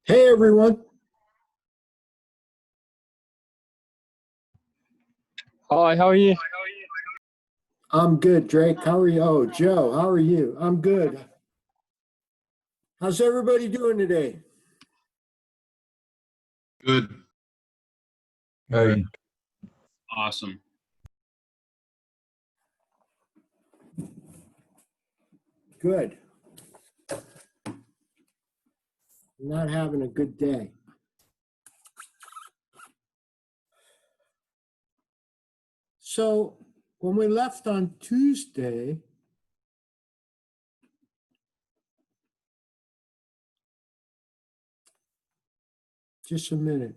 Hey everyone. Hi, how are you? I'm good, Drake. How are you? Oh, Joe, how are you? I'm good. How's everybody doing today? Good. Very Awesome. Good. Not having a good day. So when we left on Tuesday, just a minute.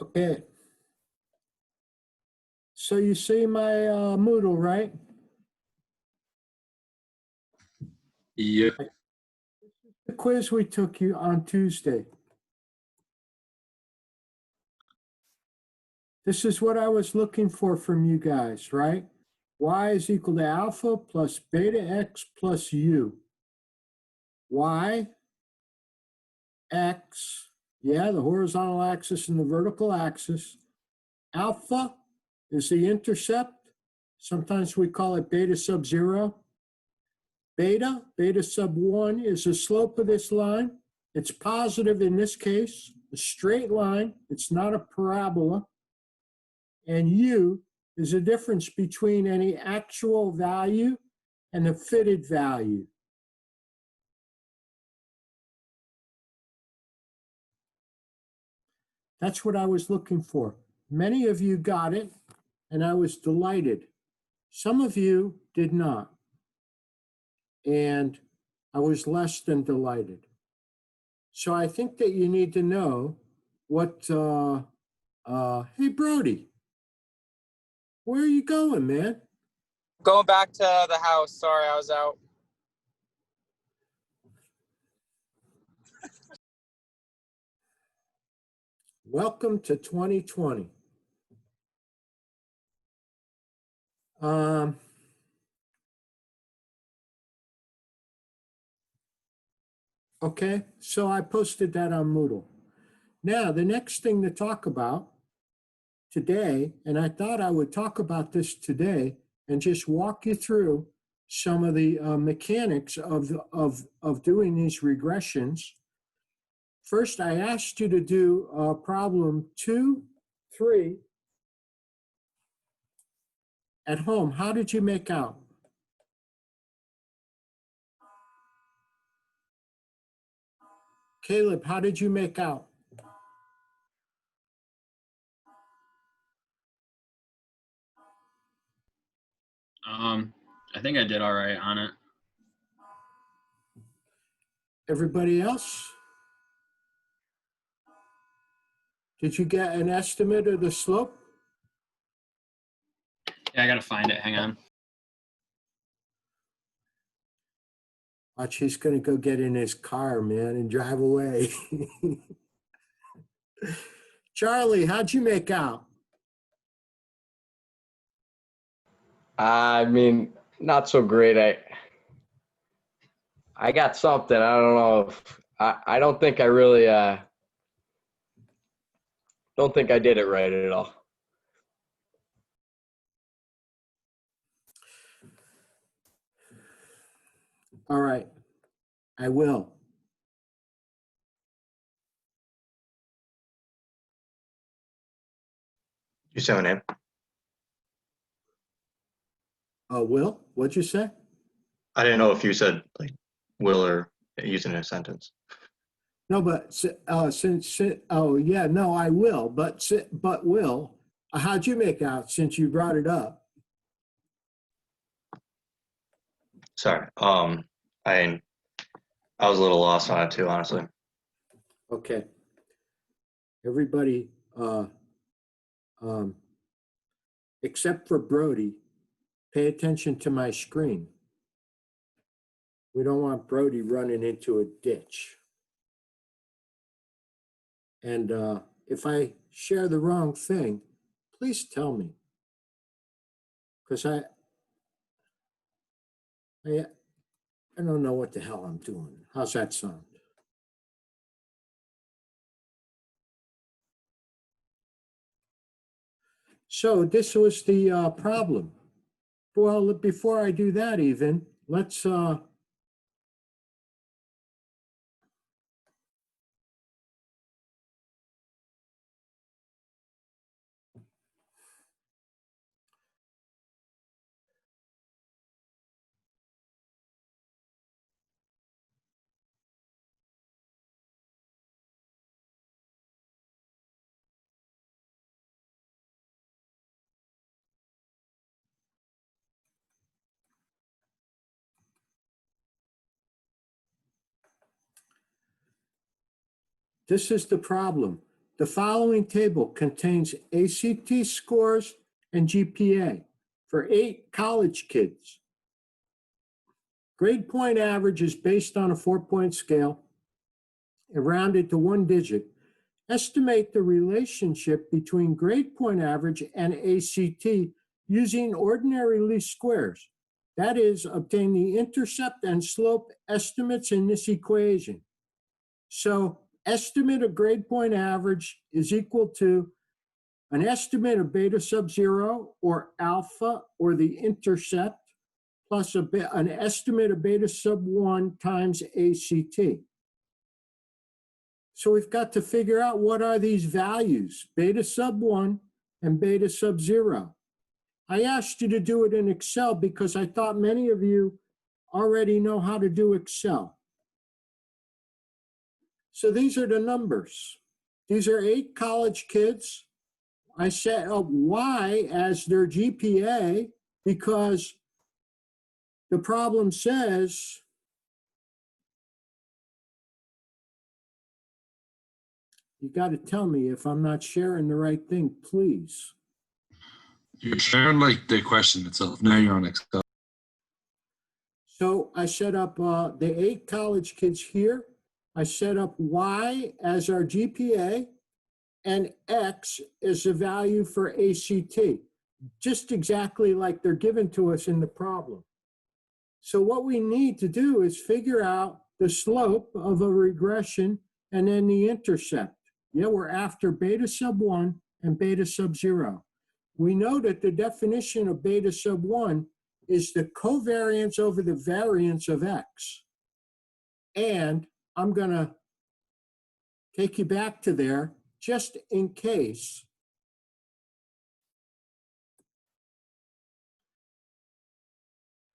Okay. So you see my Moodle, right? Yep. The quiz we took you on Tuesday. This is what I was looking for from you guys, right? Y is equal to alpha plus beta x plus u. Y, x, yeah, the horizontal axis and the vertical axis. Alpha is the intercept. Sometimes we call it beta sub 0. Beta sub 1 is the slope of this line. It's positive in this case, a straight line. It's not a parabola. And u is the difference between any actual value and the fitted value. That's what I was looking for. Many of you got it, and I was delighted. Some of you did not, and I was less than delighted. So I think that you need to know what, hey, Brody, where are you going, man? Going back to the house. Sorry, I was out. Welcome to 2020. Okay, so I posted that on Moodle. Now, the next thing to talk about today, and I thought I would talk about this today and just walk you through some of the mechanics of doing these regressions. First, I asked you to do problem 2, 3 at home. How did you make out? Caleb, how did you make out? I think I did all right on it. Everybody else? Did you get an estimate of the slope? Yeah, I gotta find it. Hang on. Watch, he's gonna go get in his car, man, and drive away. Charlie, how'd you make out? I mean, not so great. I got something. I don't know if I don't think I really don't think I did it right at all. All right, I will. You say my name? Will, what'd you say? I didn't know if you said like will or using a sentence. No, but oh yeah, no, I will. But Will, how'd you make out since you brought it up? Sorry. I was a little lost on it too, honestly. Okay. Everybody, except for Brody, pay attention to my screen. We don't want Brody running into a ditch. And if I share the wrong thing, please tell me. Because I don't know what the hell I'm doing. How's that sound? So this was the problem. Well, before I do that even, let's this is the problem. The following table contains ACT scores and GPA for 8 college kids. Grade point average is based on a 4-point scale and rounded to 1 digit. Estimate the relationship between grade point average and ACT using ordinary least squares. That is, obtain the intercept and slope estimates in this equation. So estimate of grade point average is equal to an estimate of beta sub 0 or alpha or the intercept plus an estimate of beta sub 1 times ACT. So we've got to figure out what are these values, beta sub 1 and beta sub 0. I asked you to do it in Excel because I thought many of you already know how to do Excel. So these are the numbers. These are 8 college kids. I set up Y as their GPA because the problem says you got to tell me if I'm not sharing the right thing, please. You're sharing like the question itself. Now you're on Excel. So I set up the 8 college kids here. I set up Y as our GPA and X is the value for ACT, just exactly like they're given to us in the problem. So what we need to do is figure out the slope of a regression and then the intercept. Yeah, we're after beta sub 1 and beta sub 0. We know that the definition of beta sub 1 is the covariance over the variance of x. And I'm going to take you back to there just in case.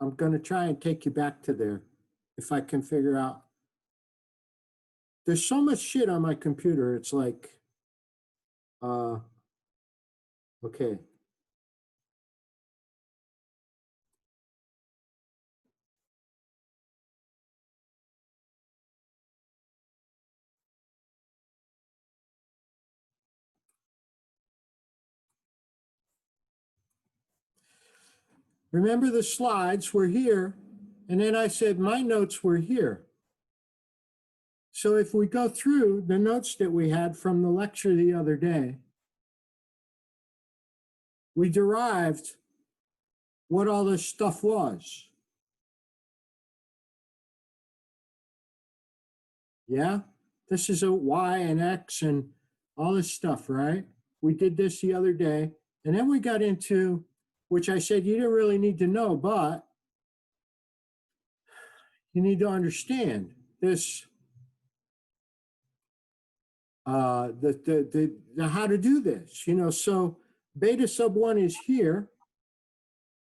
I'm going to try and take you back to there if I can figure out. There's so much shit on my computer. It's like, okay. Remember the slides were here, and then I said my notes were here. So if we go through the notes that we had from the lecture the other day, we derived what all this stuff was. Yeah, this is a y and x and all this stuff, right? We did this the other day. And then we got into, which I said you didn't really need to know, but you need to understand this, how to do this, you know. So beta sub 1 is here.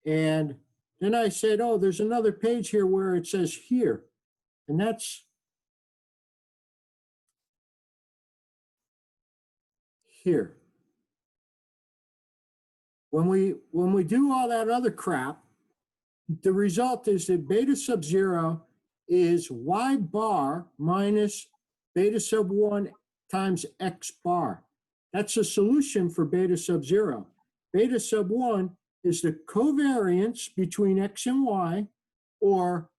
And then I said, oh, there's another page here where it says here. And that's here. When we do all that other crap, the result is that beta sub 0 is y bar minus beta sub 1 times x bar. That's a solution for beta sub 0. Beta sub 1 is the covariance between x and y, or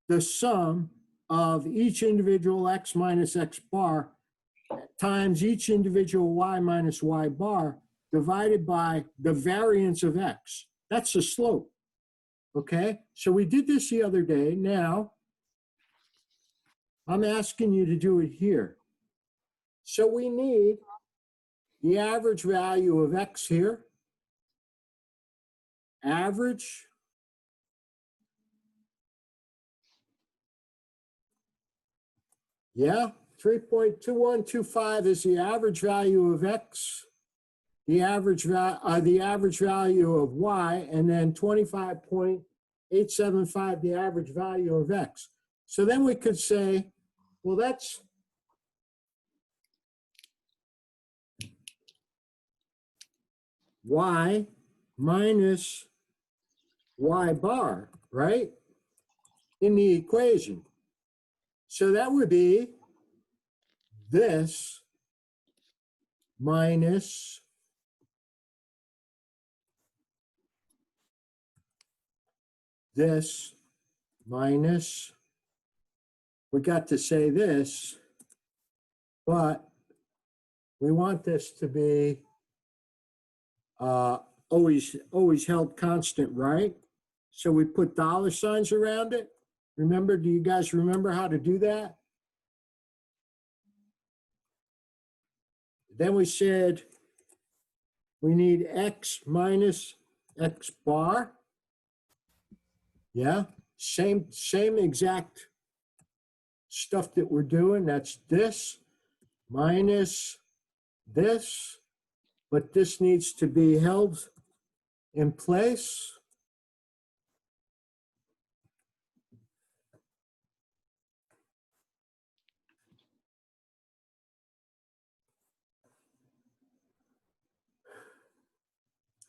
the sum of each individual x minus x bar times each individual y minus y bar divided by the variance of x. That's the slope. Okay, so we did this the other day. Now, I'm asking you to do it here. So we need the average value of x here. Average. Yeah, 3.2125 is the average value of x. The average value of y, and then 25.875 the average value of x. So then we could say, well, that's y minus y bar, right, in the equation. So that would be this minus this minus, we got to say this, but we want this to be always held constant, right? So we put dollar signs around it. Remember, do you guys remember how to do that? Then we said we need x minus x bar. Yeah, same exact stuff that we're doing. That's this minus this, but this needs to be held in place.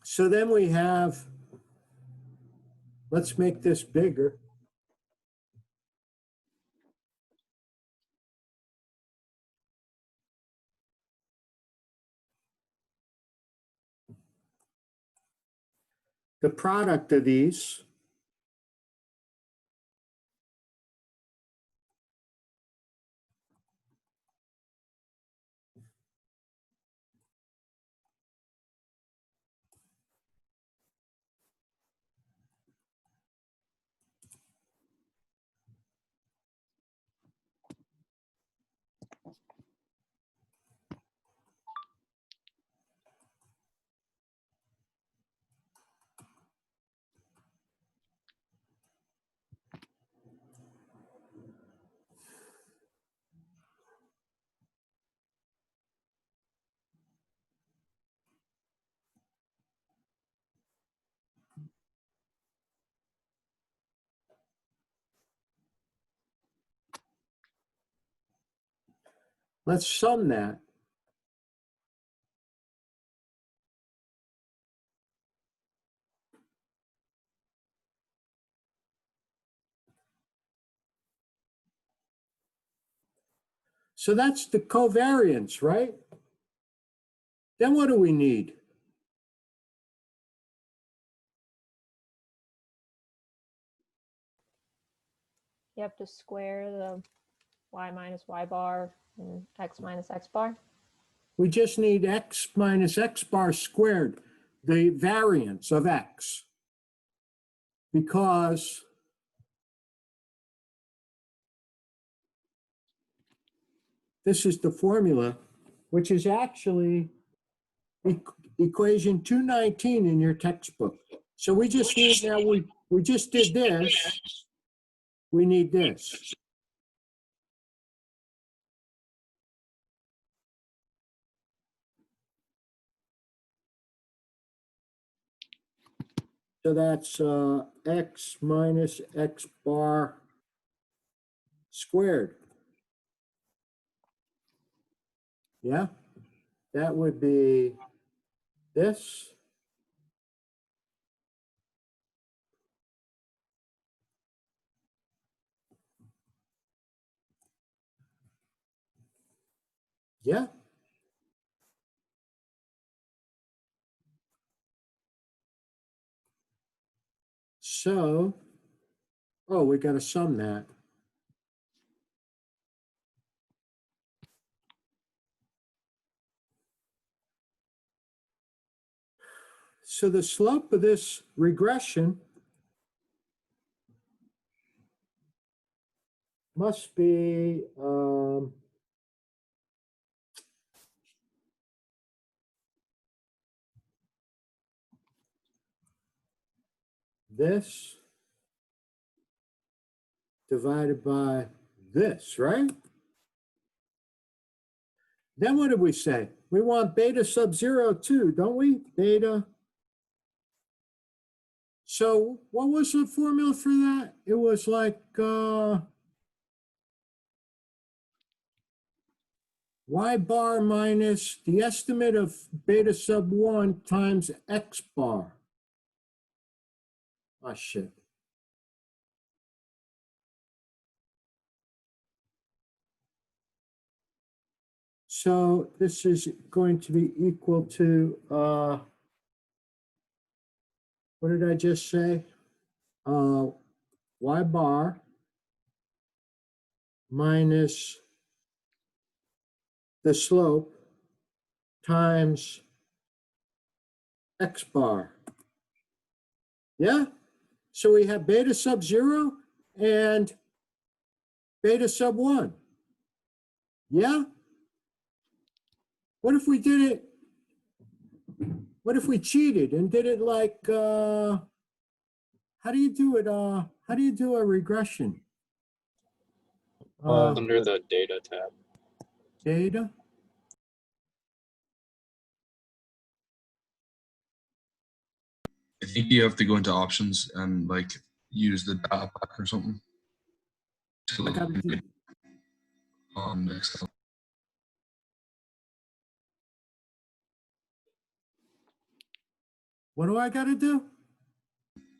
So then we have, let's make this bigger. The product of these Let's sum that. So that's the covariance, right? Then what do we need? You have to square the y minus y bar and x minus x bar. We just need x minus x bar squared, the variance of x. Because this is the formula, which is actually equation 219 in your textbook. So we just need, now we just did this. We need this. So that's x minus x bar squared. Yeah, that would be this. Yeah. So, oh, we got to sum that. So the slope of this regression must be this divided by this, right? Then what did we say? We want beta sub 0 too, don't we? Beta. So what was the formula for that? It was like y bar minus the estimate of beta sub 1 times x bar. Ah, shit. So this is going to be equal to, what did I just say? Y bar minus the slope times x bar. Yeah? So we have beta sub 0 and beta sub 1. Yeah? What if we did it? What if we cheated and did it like, how do you do it? How do you do a regression? Under the data tab. Data? I think you have to go into options and like use the data pack or something. I gotta do, On Excel. what do I gotta do?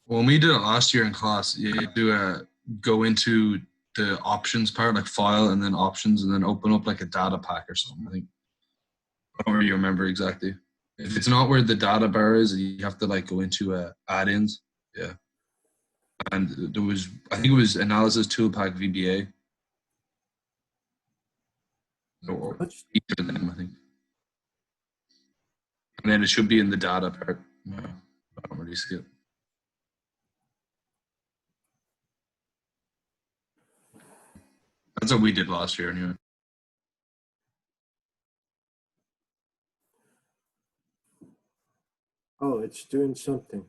When we did it last year in class, you had to go into the options part, like file and then options, and then open up like a data pack or something. I think I don't really remember exactly. If it's not where the data bar is, you have to like go into add-ins. Yeah. And there was, I think it was analysis tool pack VBA. Or Let's, each of them, I think. And then it should be in the data part. No, I don't really see it. That's what we did last year anyway. oh, it's doing something.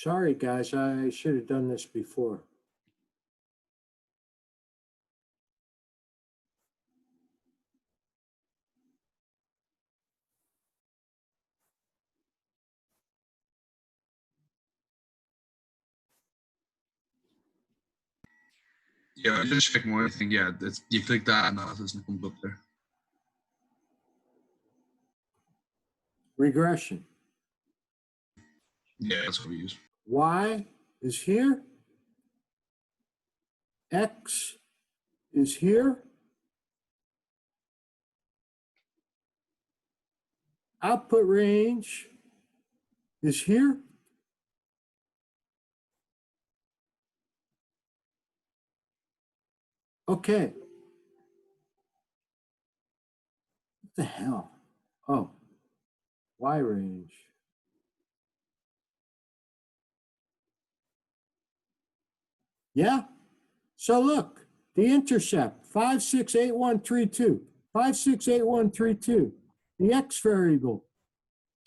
Sorry, guys, I should have done this before. Yeah, just check more. I think, yeah, that's, you click that and that doesn't come up there. Regression. Yeah, that's what we use. Y is here. X is here. Output range is here. Okay. What the hell? Oh, Y range. Yeah. So look, the intercept 568132, 568132. The X variable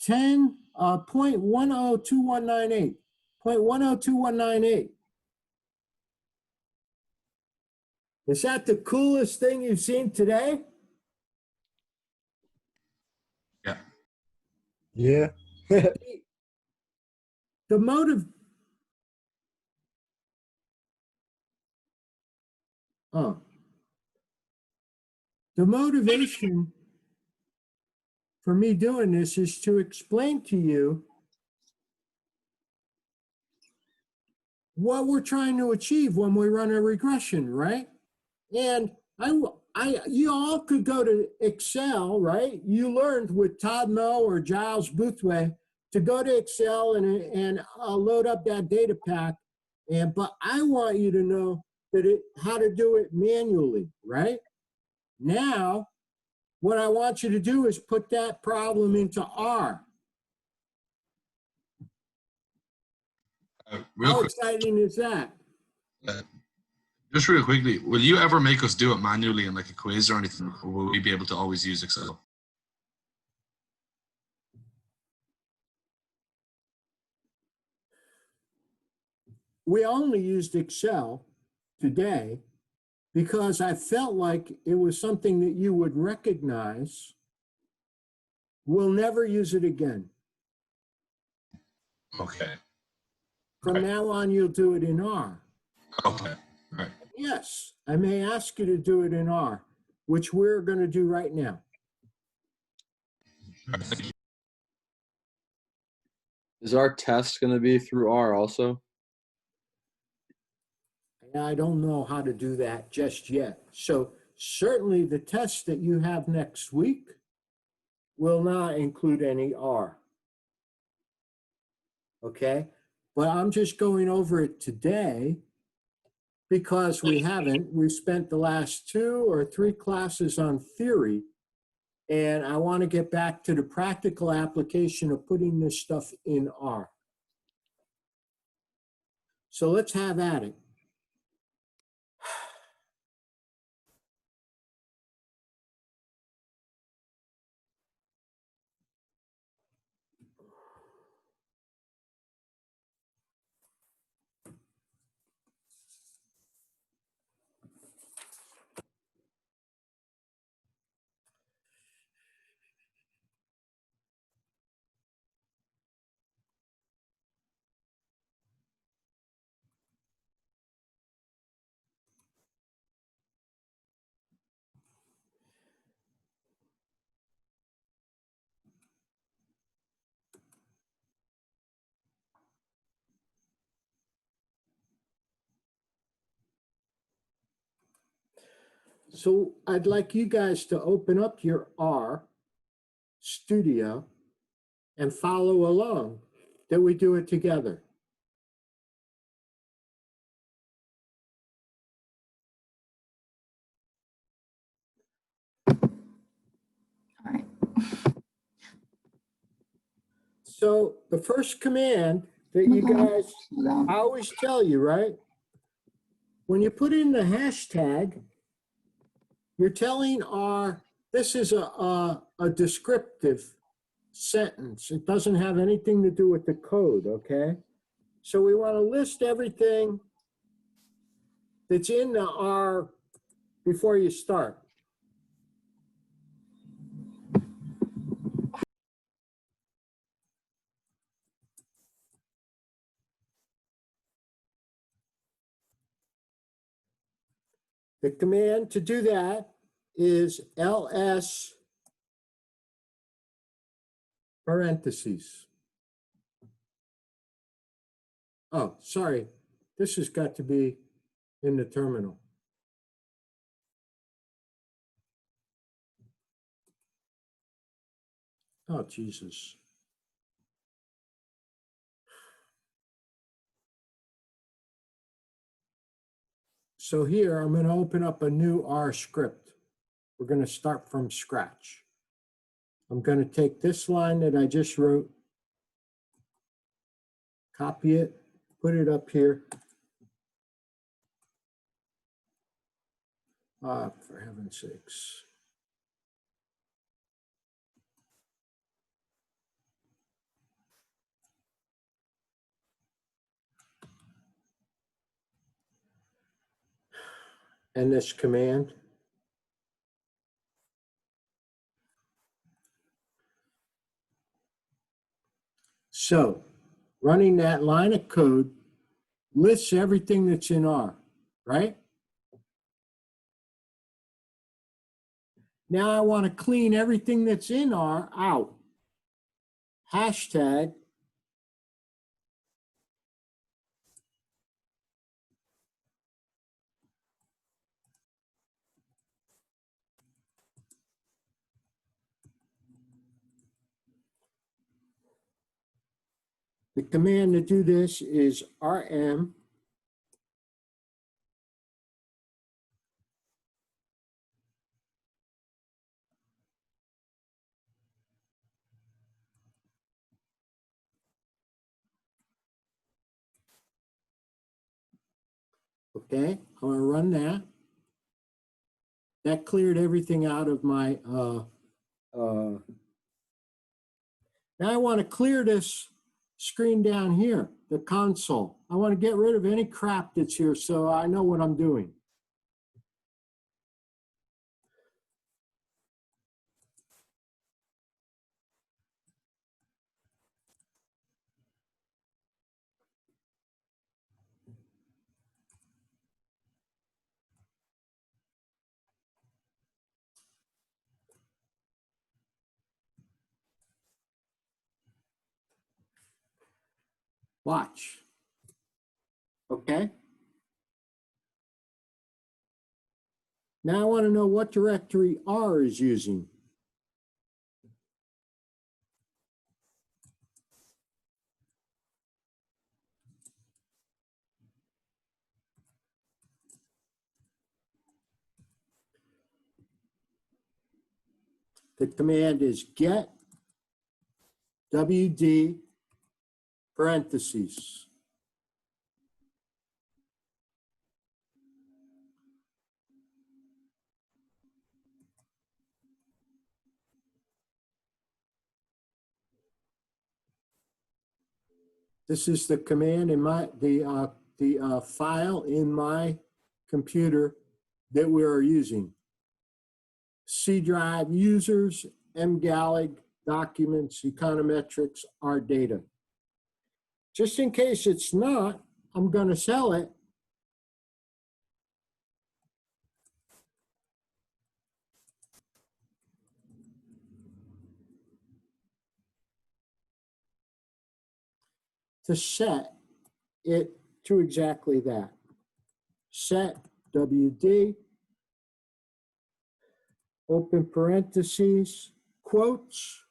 0.102198, 0.102198. Is that the coolest thing you've seen today? Yeah. Yeah. The motive. Oh. The motivation for me doing this is to explain to you what we're trying to achieve when we run a regression, right? And you all could go to Excel, right? You learned with Todd Moe or Giles Boothway to go to Excel and load up that data pack. But I want you to know that how to do it manually, right? Now, what I want you to do is put that problem into R. Real How quick, exciting is that? just real quickly, will you ever make us do it manually in like a quiz or anything, or will we be able to always use Excel? We only used Excel today because I felt like it was something that you would recognize. We'll never use it again. Okay. From Right. now on, you'll do it in R. Okay. Right. Yes, I may ask you to do it in R, which we're going to do right now. Right. Thank you. Is our test going to be through R also? And I don't know how to do that just yet. So certainly the test that you have next week will not include any R. Okay? But I'm just going over it today because we haven't. We've spent the last 2 or 3 classes on theory, and I want to get back to the practical application of putting this stuff in R. So let's have at it. So I'd like you guys to open up your R Studio and follow along that we do it together. All right. So the first command that you guys, I always tell you, right? When you put in the hashtag, you're telling R, this is a descriptive sentence. It doesn't have anything to do with the code, okay? So we want to list everything that's in the R before you start. The command to do that is ls parentheses. Oh, sorry. This has got to be in the terminal. Oh, Jesus. So here, I'm going to open up a new R script. We're going to start from scratch. I'm going to take this line that I just wrote, copy it, put it up here. For heaven's sakes. And this command. So running that line of code lists everything that's in R, right? Now I want to clean everything that's in R out. Hashtag the command to do this is rm okay, I'm going to run that. That cleared everything out of my, now I want to clear this screen down here, the console. I want to get rid of any crap that's here so I know what I'm doing. Watch. Okay. Now I want to know what directory R is using. The command is get wd parentheses. This is the command in my the file in my computer that we are using. C drive users, mgallig, documents, econometrics, our data. Just in case it's not, I'm going to sell it. To set it to exactly that. Set WD, open parentheses, quotes,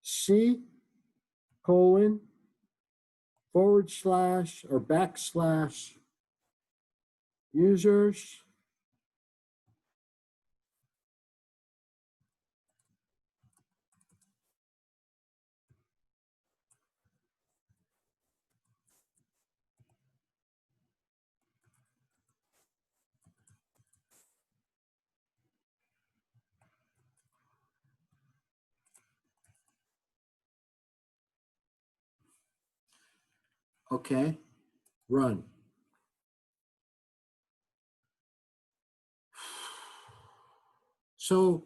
C, colon, forward slash or backslash, users, Okay, run. So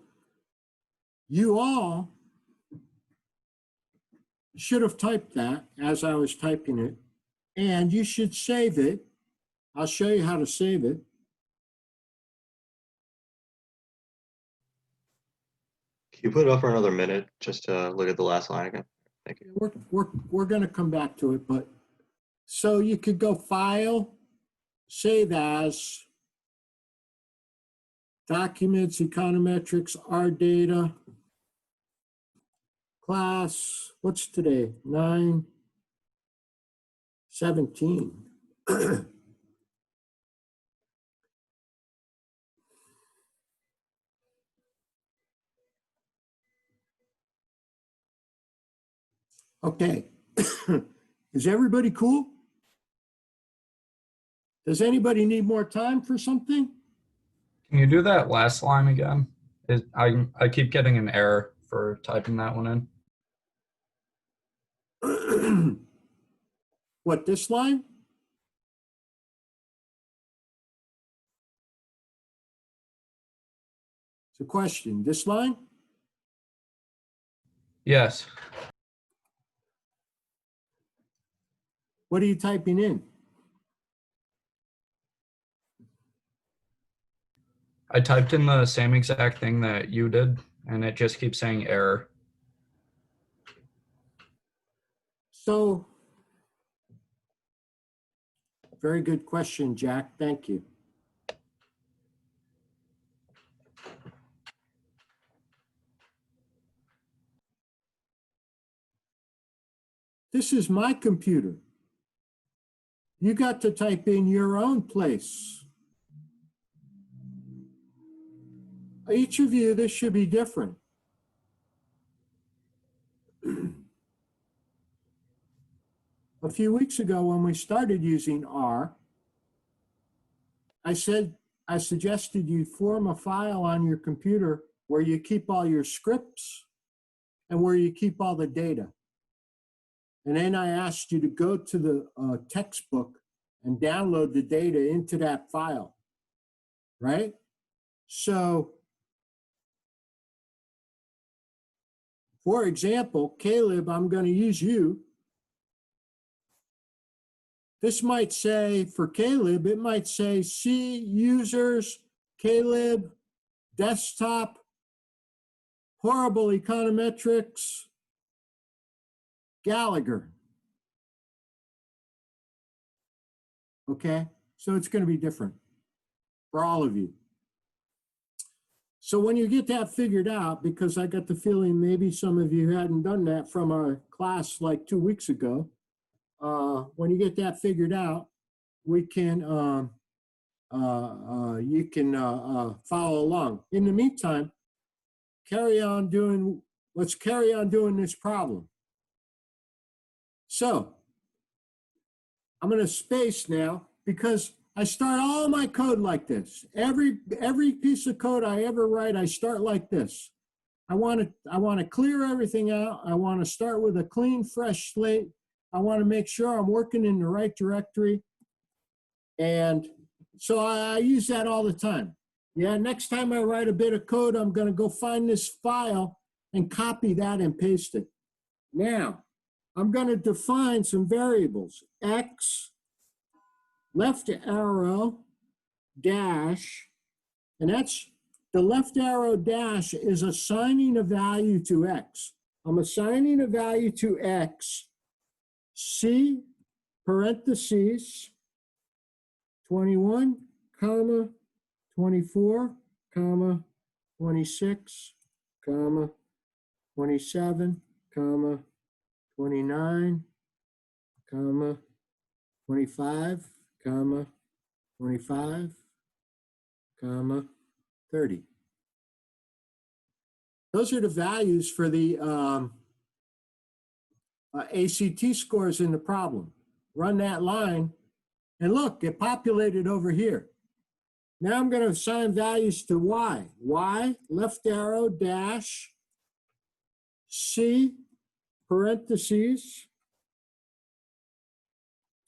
you all should have typed that as I was typing it, and you should save it. I'll show you how to save it. Can you put it up for another minute just to look at the last line again? Thank you. We're going to come back to it, but so you could go File, Save As, Documents, Econometrics, R Data, Class, what's today? 9/17. Okay. Is everybody cool? Does anybody need more time for something? Can you do that last line again? I keep getting an error for typing that one in. What, this line? It's a question. This line? Yes. What are you typing in? I typed in the same exact thing that you did, and it just keeps saying error. So, very good question, Jack. Thank you. This is my computer. You got to type in your own place. Each of you, this should be different. A few weeks ago, when we started using R, I suggested you form a file on your computer where you keep all your scripts and where you keep all the data. And then I asked you to go to the textbook and download the data into that file, right? So, for example, Caleb, I'm going to use you. This might say, for Caleb, it might say C users, Caleb, desktop, horrible econometrics, Gallagher. Okay, so it's going to be different for all of you. So when you get that figured out, because I got the feeling maybe some of you hadn't done that from our class like 2 weeks ago, when you get that figured out, we can you can follow along. In the meantime, let's carry on doing this problem. So I'm going to space now because I start all my code like this. Every piece of code I ever write, I start like this. I want to clear everything out. I want to start with a clean, fresh slate. I want to make sure I'm working in the right directory. And so I use that all the time. Yeah, next time I write a bit of code, I'm going to go find this file and copy that and paste it. Now, I'm going to define some variables. X, left arrow, dash, and that's the left arrow dash is assigning a value to X. I'm assigning a value to X, C, parentheses, 21, comma, 24, comma, 26, comma, 27, comma, 29, comma, 25, comma, 25, comma, 30. Those are the values for the ACT scores in the problem. Run that line, and look, it populated over here. Now I'm going to assign values to Y. Y, left arrow, dash, C, parentheses,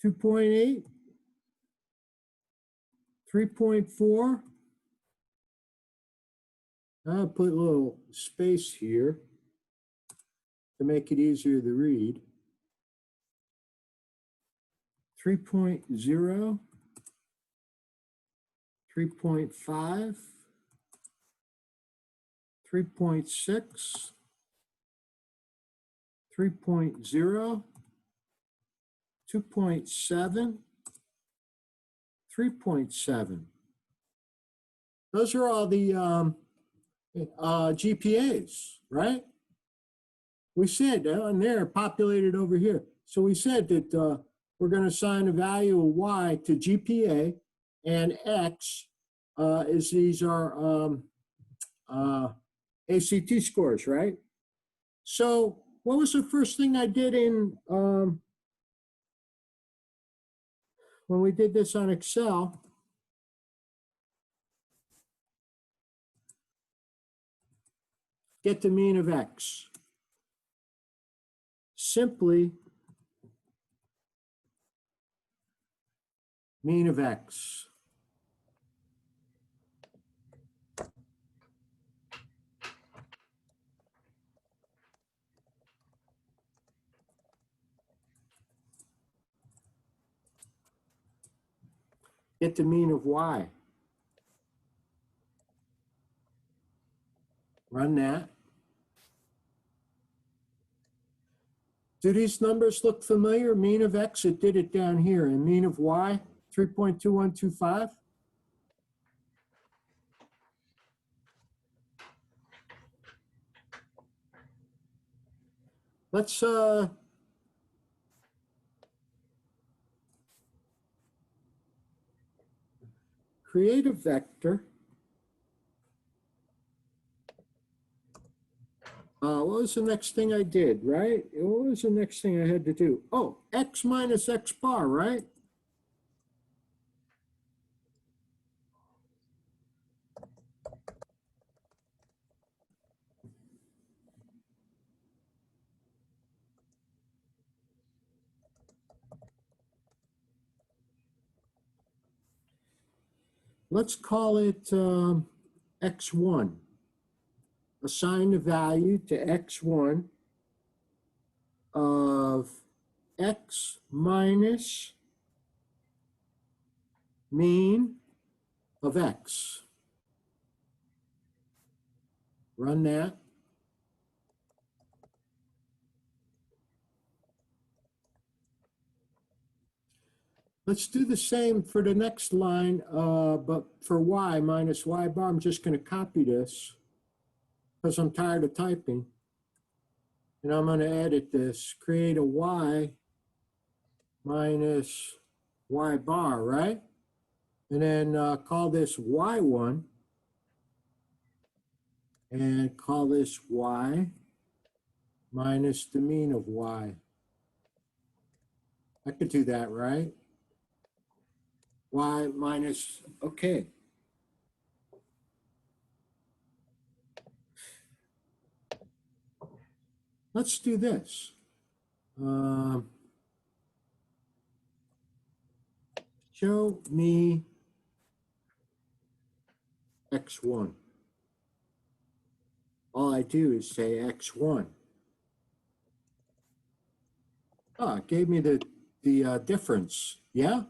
2.8, 3.4. I'll put a little space here to make it easier to read. 3.0, 3.5, 3.6, 3.0, 2.7, 3.7. Those are all the GPAs, right? We said on there, populated over here. So we said that we're going to assign a value of y to GPA, and x is these are ACT scores, right? So what was the first thing I did in when we did this on Excel? Get the mean of x. Simply mean of x. Get the mean of y. Run that. Do these numbers look familiar? Mean of x, it did it down here. And mean of y, 3.2125. Let's create a vector. What was the next thing I did, right? What was the next thing I had to do? Oh, x minus x bar, right? Let's call it x1. Assign the value to x1 of x minus mean of x. Run that. Let's do the same for the next line, but for y minus y bar, I'm just going to copy this because I'm tired of typing. And I'm going to edit this, create a y minus y bar, right? And then call this y1 and call this y minus the mean of y. I could do that, right? Y minus, okay. Let's do this. Show me x1. All I do is say x1. Oh, it gave me the difference, yeah?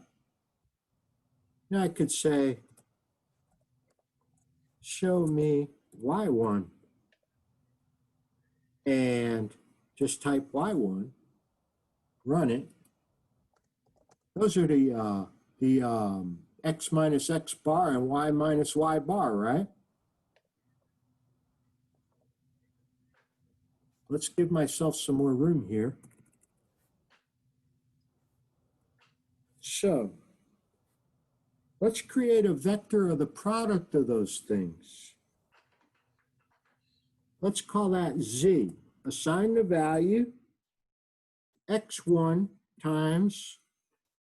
Now I could say, show me y1. And just type y1, run it. Those are the x minus x bar and y minus y bar, right? Let's give myself some more room here. So let's create a vector of the product of those things. Let's call that z. Assign the value x1 times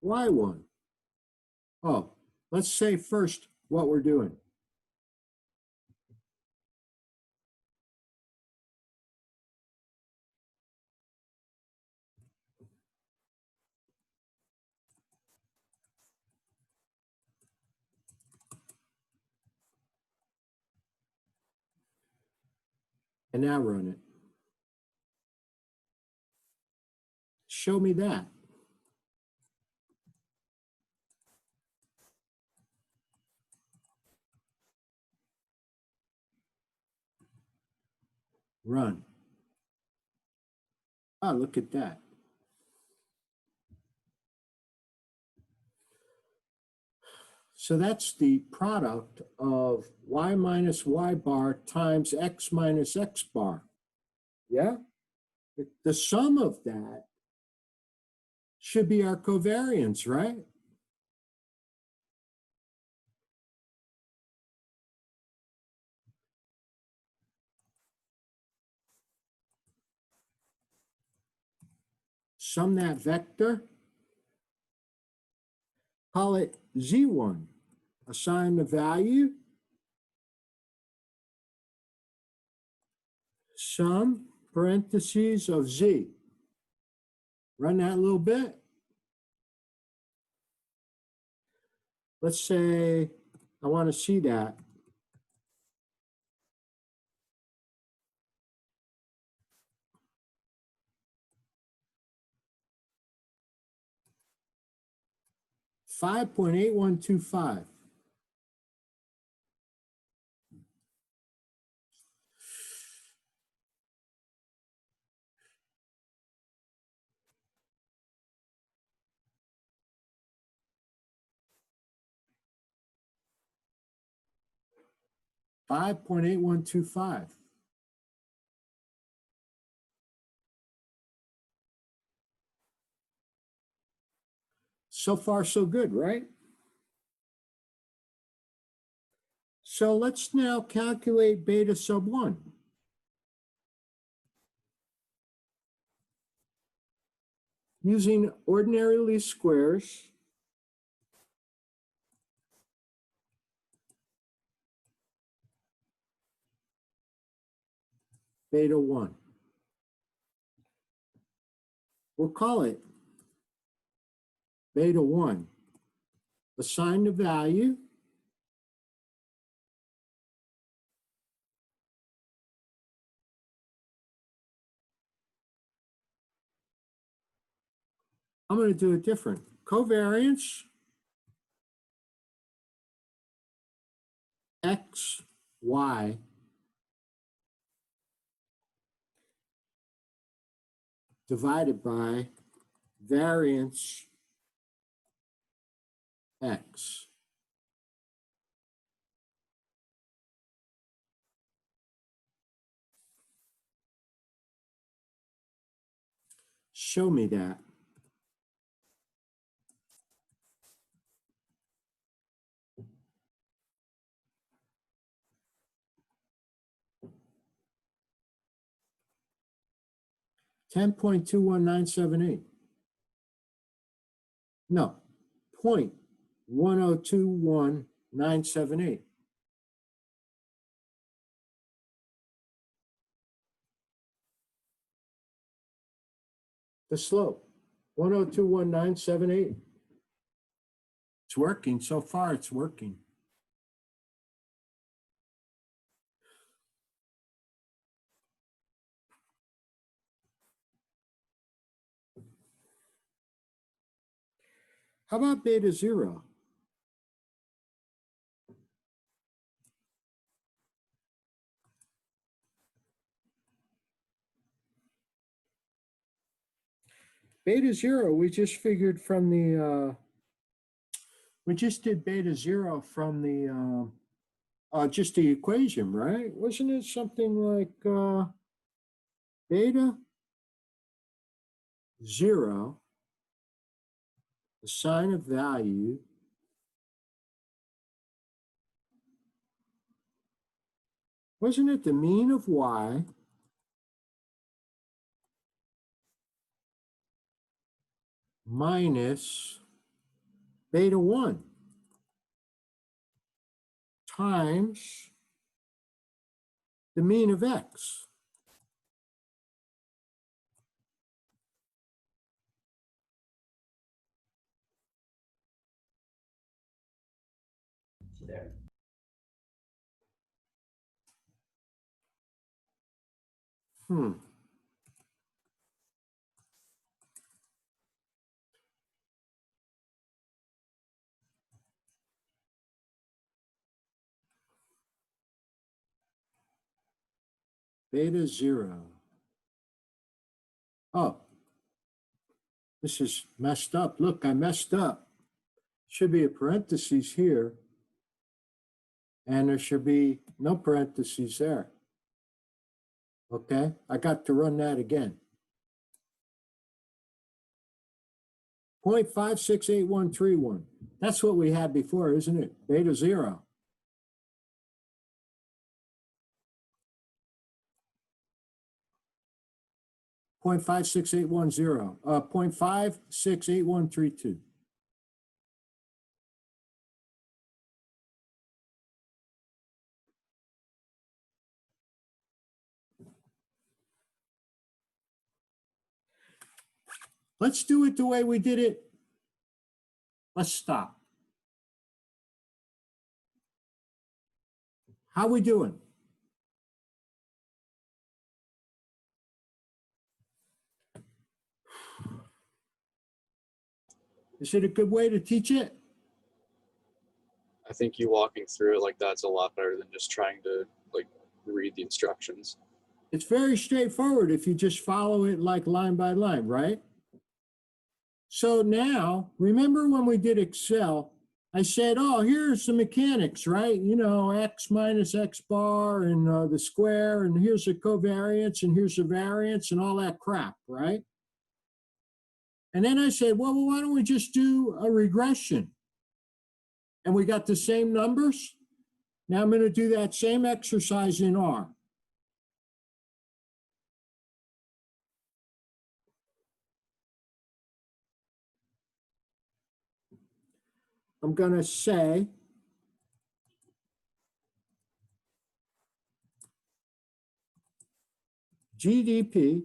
y1. Oh, let's say first what we're doing. And now run it. Show me that. Run. Ah, look at that. So that's the product of y minus y bar times x minus x bar. Yeah? The sum of that should be our covariance, right? Sum that vector. Call it z1. Assign the value. Sum parentheses of z. Run that a little bit. Let's say I want to see that. $5.8125. $5.8125. So far, so good, right? So let's now calculate beta sub 1. Using ordinary least squares, beta 1. We'll call it beta 1. Assign the value. I'm going to do it different. Covariance, x, y, divided by variance, x. Show me that. $10.21978. No, 0.1021978. The slope, 1021978. It's working. So far, it's working. How about beta 0? Beta 0, we just figured from the, we just did beta 0 from the, just the equation, right? Wasn't it something like beta 0, the sign of value, wasn't it the mean of y minus beta 1 times the mean of x? Hmm. Beta 0. Oh, this is messed up. Look, I messed up. Should be a parentheses here. And there should be no parentheses there. Okay, I got to run that again. 0.568131. That's what we had before, isn't it? Beta 0. Point 0.56810, 0.568132. Let's do it the way we did it. Let's stop. How we doing? Is it a good way to teach it? I think you walking through it like that's a lot better than just trying to like read the instructions. It's very straightforward if you just follow it like line by line, right? So now, remember when we did Excel, I said, oh, here's the mechanics, right? You know, x minus x bar and the square, and here's the covariance, and here's the variance, and all that crap, right? And then I said, well, why don't we just do a regression? And we got the same numbers. Now I'm going to do that same exercise in R. I'm going to say GDP.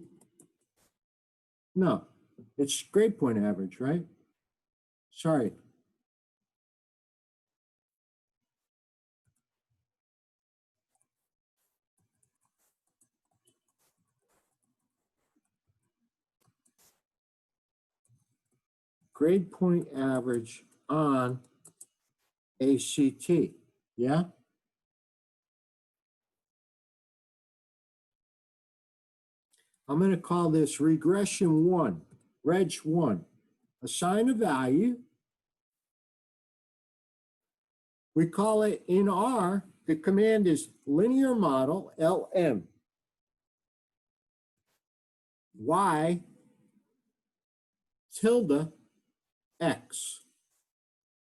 No, it's grade point average, right? Sorry. Grade point average on ACT, yeah? I'm going to call this regression 1, reg 1. Assign a value. We call it in R, the command is linear model, LM. Y tilde X,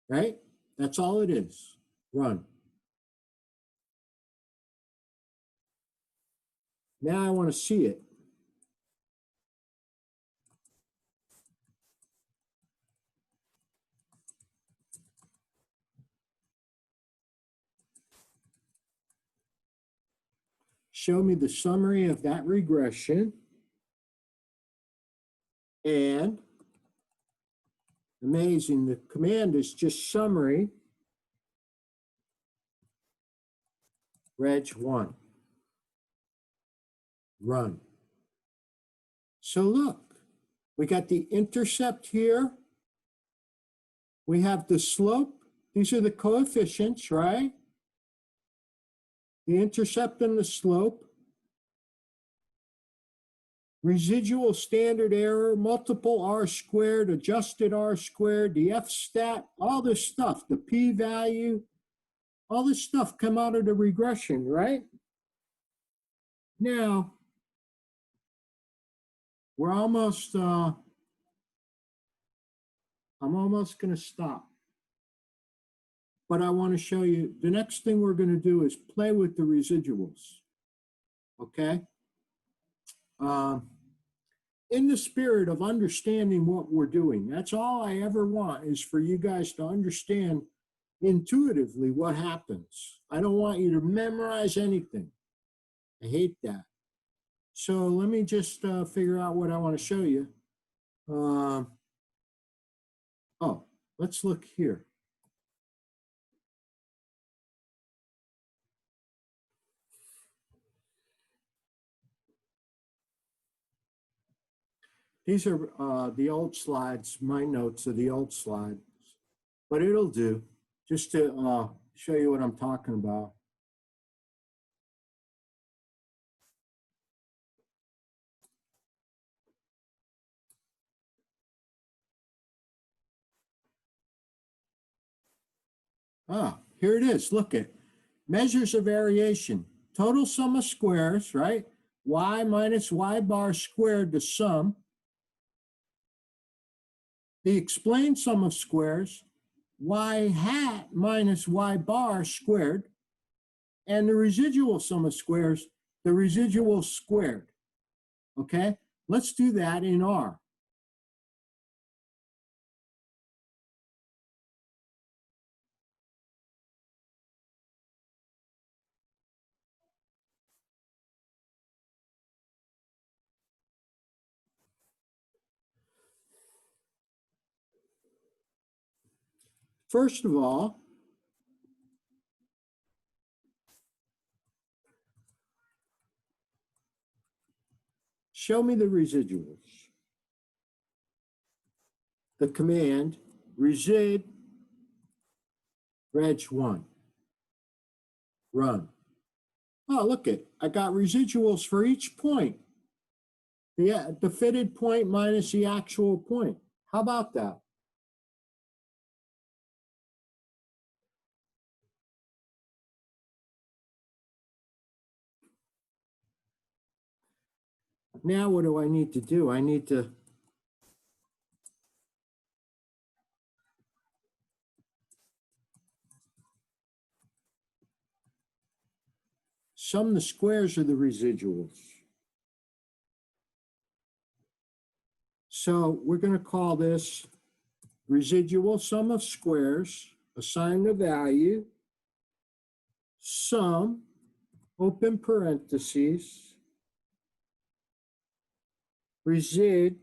right? That's all it is. Run. Now I want to see it. Show me the summary of that regression. And amazing, the command is just summary, reg 1. Run. So look, we got the intercept here. We have the slope. These are the coefficients, right? The intercept and the slope. Residual standard error, multiple R squared, adjusted R squared, the F stat, all this stuff, the P value, all this stuff come out of the regression, right? Now, we're almost, I'm almost going to stop. But I want to show you, the next thing we're going to do is play with the residuals, okay? In the spirit of understanding what we're doing, that's all I ever want is for you guys to understand intuitively what happens. I don't want you to memorize anything. I hate that. So let me just figure out what I want to show you. Oh, let's look here. These are the old slides, my notes are the old slides, but it'll do just to show you what I'm talking about. Here it is. Look at measures of variation. Total sum of squares, right? Y minus Y bar squared, the sum. The explained sum of squares, Y hat minus Y bar squared. And the residual sum of squares, the residual squared. Okay, let's do that in R. First of all, show me the residuals. The command resid reg1. Run. Oh, look it. I got residuals for each point. The fitted point minus the actual point. How about that? Now what do I need to do? I need to sum the squares of the residuals. So we're going to call this residual sum of squares, assign the value, sum, open parentheses, resid,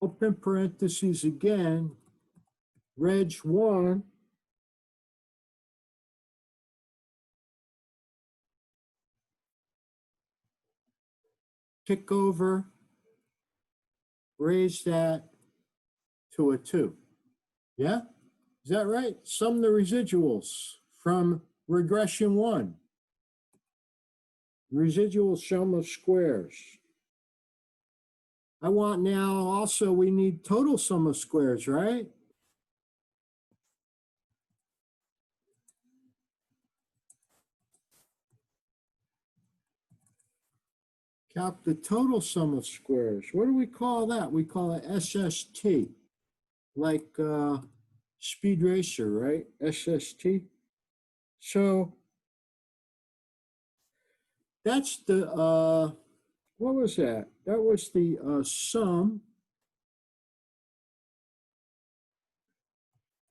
open parentheses again, reg1, tick over, raise that to a 2. Yeah? Is that right? Sum the residuals from regression 1. Residual sum of squares. I want now also, we need total sum of squares, right? Calc the total sum of squares. What do we call that? We call it SST, like Speed Racer, right? SST. So that's the, what was that? That was the sum,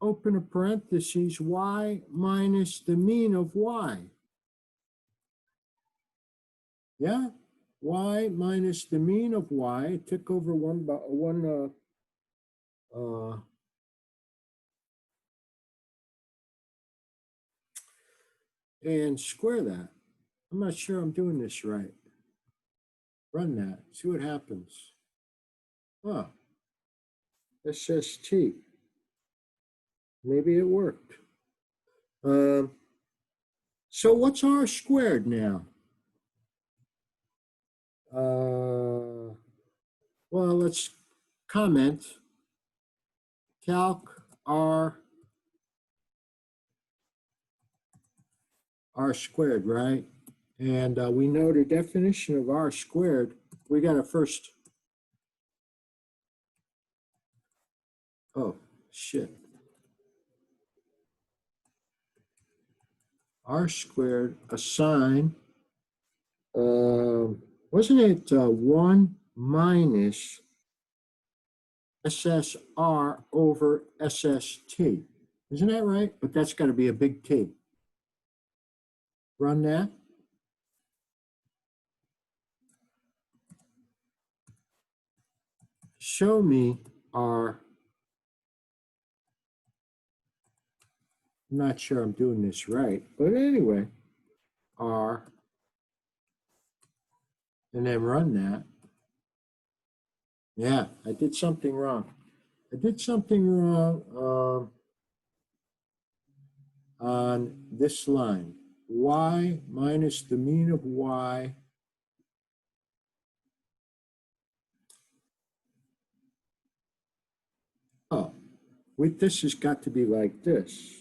open a parentheses, y minus the mean of y. Yeah? Y minus the mean of y, took over one and square that. I'm not sure I'm doing this right. Run that, see what happens. Oh, SST. Maybe it worked. So what's R squared now? Well, let's comment. Calc R squared, right? And we know the definition of R squared. We got to first, oh, shit. R squared assign, wasn't it 1 minus SSR over SST? Isn't that right? But that's got to be a big T. Run that. Show me R. I'm not sure I'm doing this right, but anyway, R, and then run that. Yeah, I did something wrong. I did something wrong on this line. Y minus the mean of Y. Oh, wait, this has got to be like this.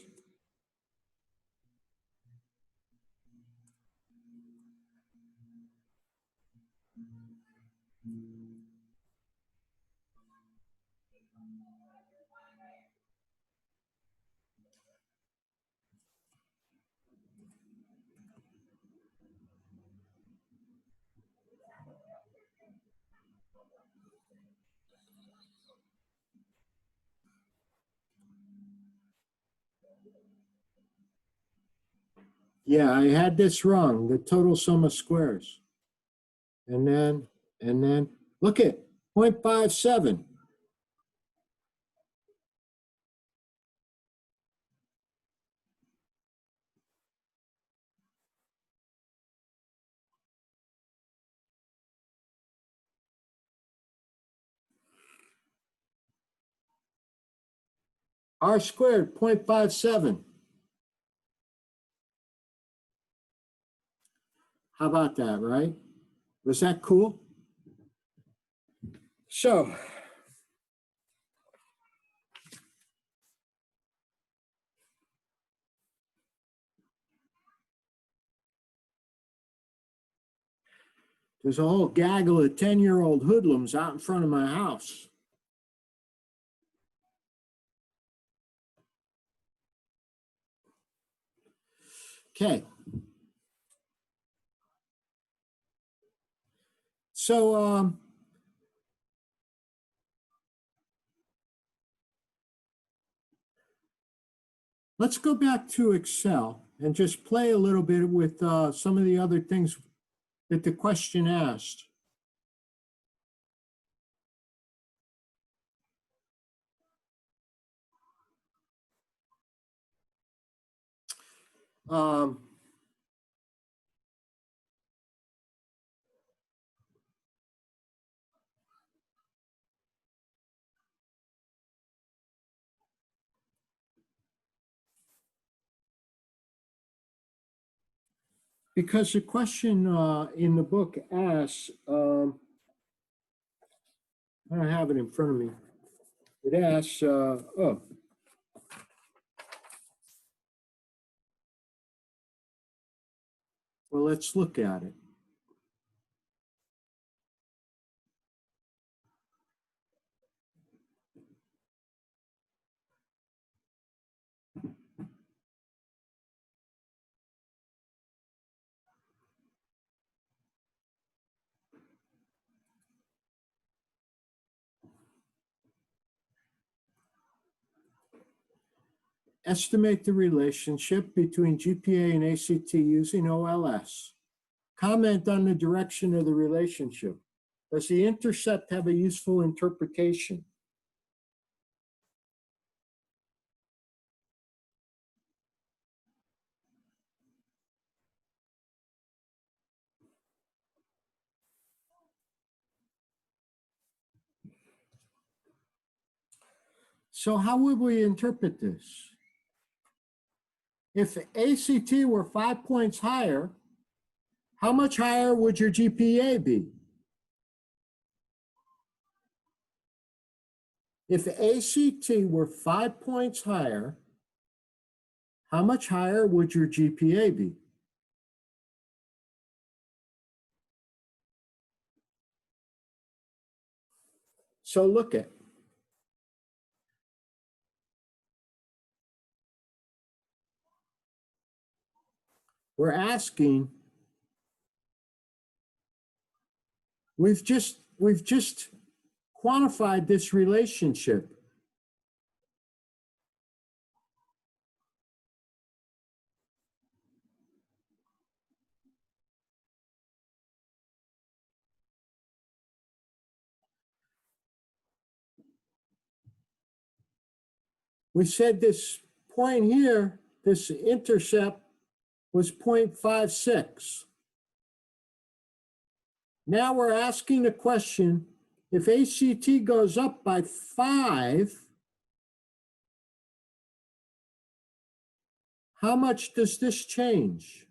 Yeah, I had this wrong, the total sum of squares. And then, look at 0.57. R squared, 0.57. How about that, right? Was that cool? So, there's a whole gaggle of 10-year-old hoodlums out in front of my house. Okay. So, let's go back to Excel and just play a little bit with some of the other things that the question asked. Um, because the question in the book asks, I don't have it in front of me. It asks, well, let's look at it. Estimate the relationship between GPA and ACT using OLS. Comment on the direction of the relationship. Does the intercept have a useful interpretation? So how would we interpret this? If ACT were 5 points higher, how much higher would your GPA be? If ACT were 5 points higher, how much higher would your GPA be? So look at. We're asking, we've just quantified this relationship. We said this point here, this intercept was 0.56. Now we're asking the question, if ACT goes up by 5, how much does this change?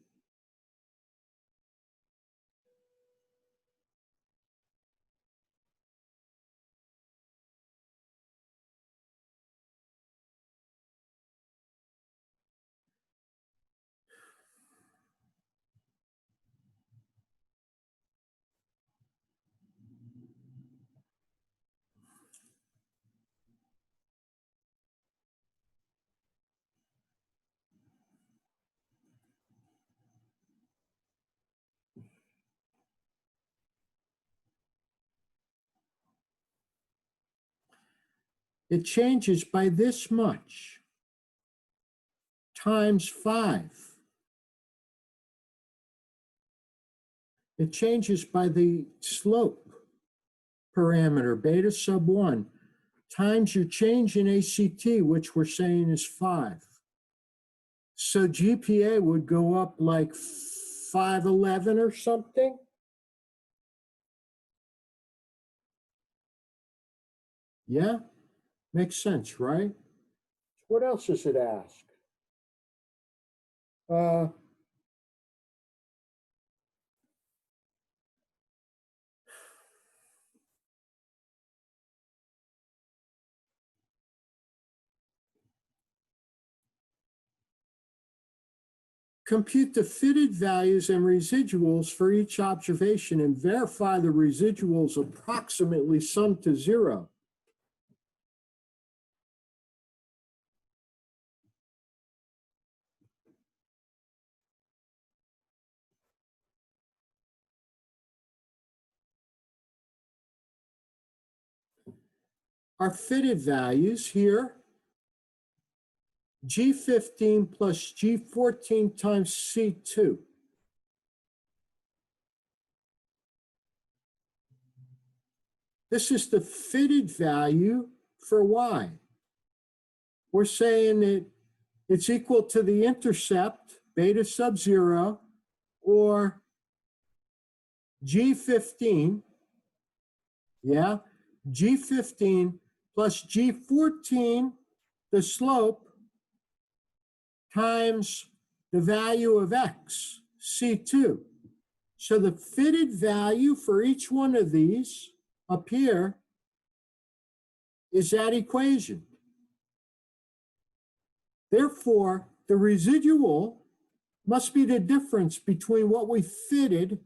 It changes by this much times 5. It changes by the slope parameter, beta sub 1, times your change in ACT, which we're saying is 5. So GPA would go up like 511 or something. Yeah, makes sense, right? What else does it ask? Compute the fitted values and residuals for each observation and verify the residuals approximately sum to 0. Our fitted values here, G15 plus G14 times C2. This is the fitted value for Y. We're saying that it's equal to the intercept, beta sub 0, or G15, yeah, G15 plus G14, the slope, times the value of X, C2. So the fitted value for each one of these up here is that equation. Therefore, the residual must be the difference between what we fitted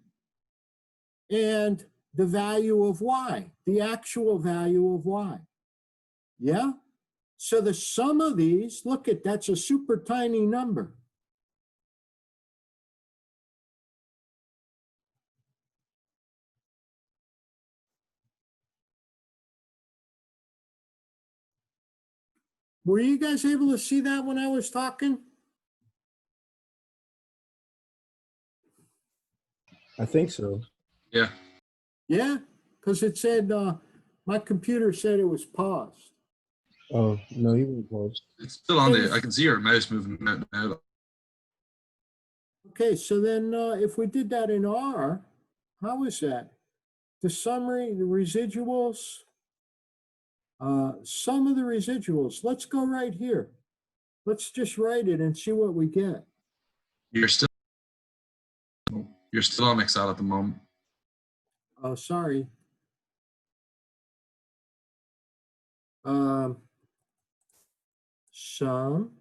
and the value of Y, the actual value of Y. Yeah? So the sum of these, look at, that's a super tiny number. Were you guys able to see that when I was talking? I think so. Yeah. Yeah, because it said, my computer said it was paused. Oh, no, he was close. It's still on there. I can see your mouse moving out now. Okay, so then if we did that in R, how is that? The summary, the residuals, sum of the residuals. Let's go right here. Let's just write it and see what we get. You're still on Excel at the moment. Oh, sorry. Sum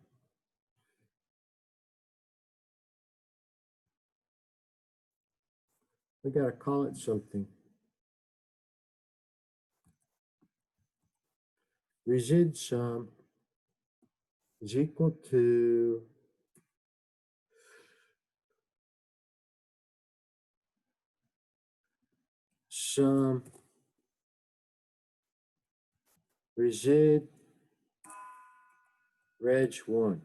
we got to call it something. Resid sum is equal to sum resid reg 1.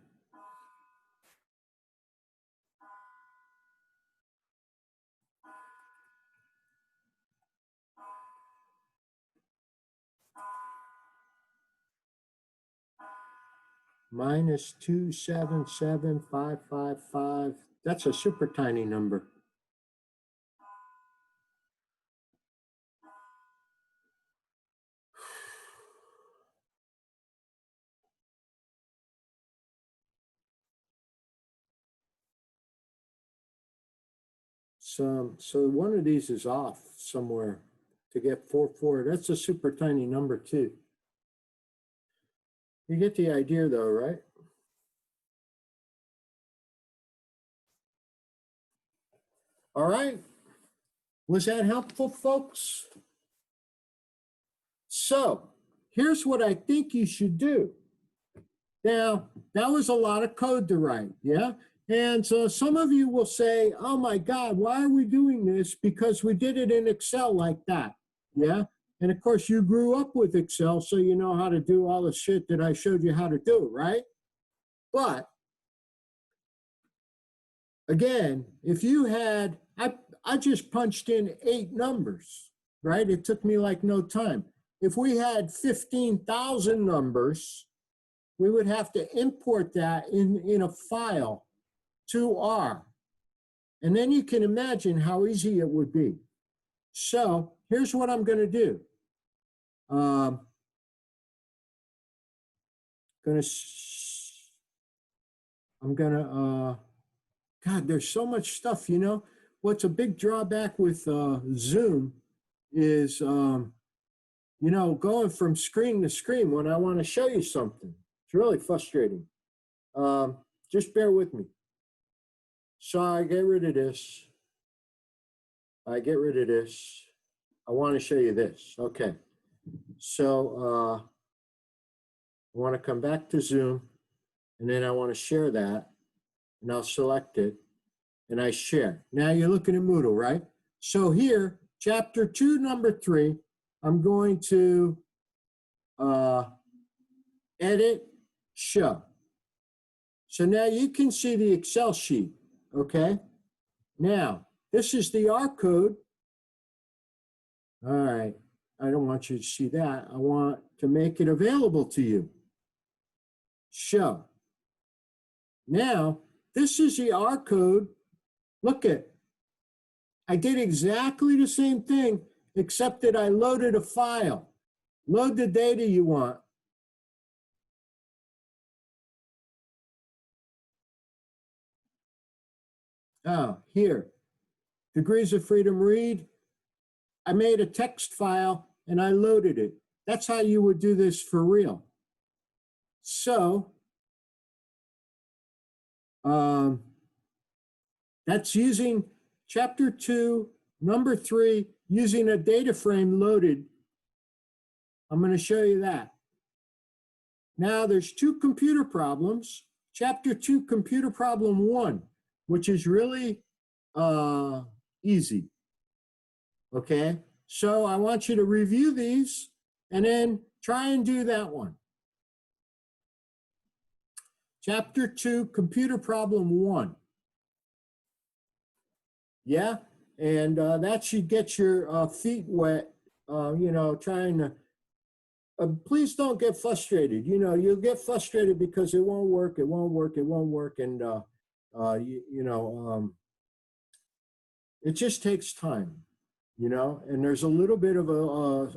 Minus 277,555. That's a super tiny number. So one of these is off somewhere to get 4, 4. That's a super tiny number too. You get the idea though, right? All right. Was that helpful, folks? So here's what I think you should do. Now, that was a lot of code to write, yeah? And so some of you will say, oh my God, why are we doing this? Because we did it in Excel like that, yeah? And of course, you grew up with Excel, so you know how to do all the shit that I showed you how to do, right? But again, if you had, I just punched in 8 numbers, right? It took me like no time. If we had 15,000 numbers, we would have to import that in a file to R. And then you can imagine how easy it would be. So here's what I'm going to do. God, there's so much stuff, you know. What's a big drawback with Zoom is, you know, going from screen to screen when I want to show you something. It's really frustrating. Just bear with me. So I get rid of this. I get rid of this. I want to show you this. Okay. So I want to come back to Zoom, and then I want to share that, and I'll select it, and I share. Now you're looking at Moodle, right? So here, chapter 2, number 3, I'm going to edit, show. So now you can see the Excel sheet, okay? Now, this is the R code. All right, I don't want you to see that. I want to make it available to you. Show. Now, this is the R code. Look at, I did exactly the same thing, except that I loaded a file. Load the data you want. Oh, here, degrees of freedom read. I made a text file and I loaded it. That's how you would do this for real. So, that's using chapter 2, number 3, using a data frame loaded. I'm going to show you that. Now there's 2 computer problems. Chapter 2, computer problem 1, which is really easy. Okay, so I want you to review these and then try and do that one. Chapter 2, computer problem 1. Yeah, and that should get your feet wet, you know, trying to, please don't get frustrated. You know, you'll get frustrated because it won't work, it won't work, it won't work. And, it just takes time, you know, and there's a little bit of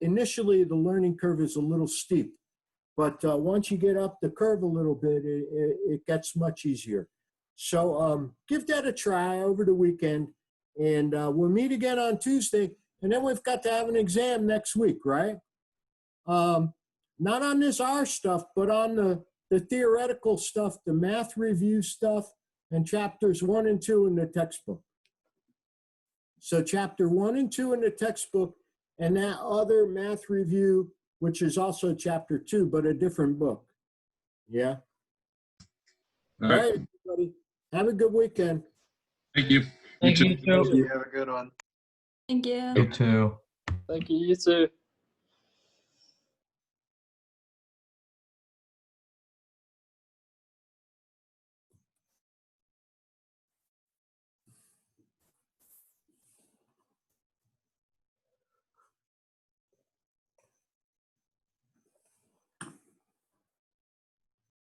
initially the learning curve is a little steep, but once you get up the curve a little bit, it gets much easier. So give that a try over the weekend, and we'll meet again on Tuesday, and then we've got to have an exam next week, right? Not on this R stuff, but on the theoretical stuff, the math review stuff, and chapters 1 and 2 in the textbook. So chapter 1 and 2 in the textbook, and that other math review, which is also chapter 2, but a different book. Yeah. All right, everybody. Have a good weekend. Thank you. Thank you. You have a good one. Thank you. You too. Thank you. You too.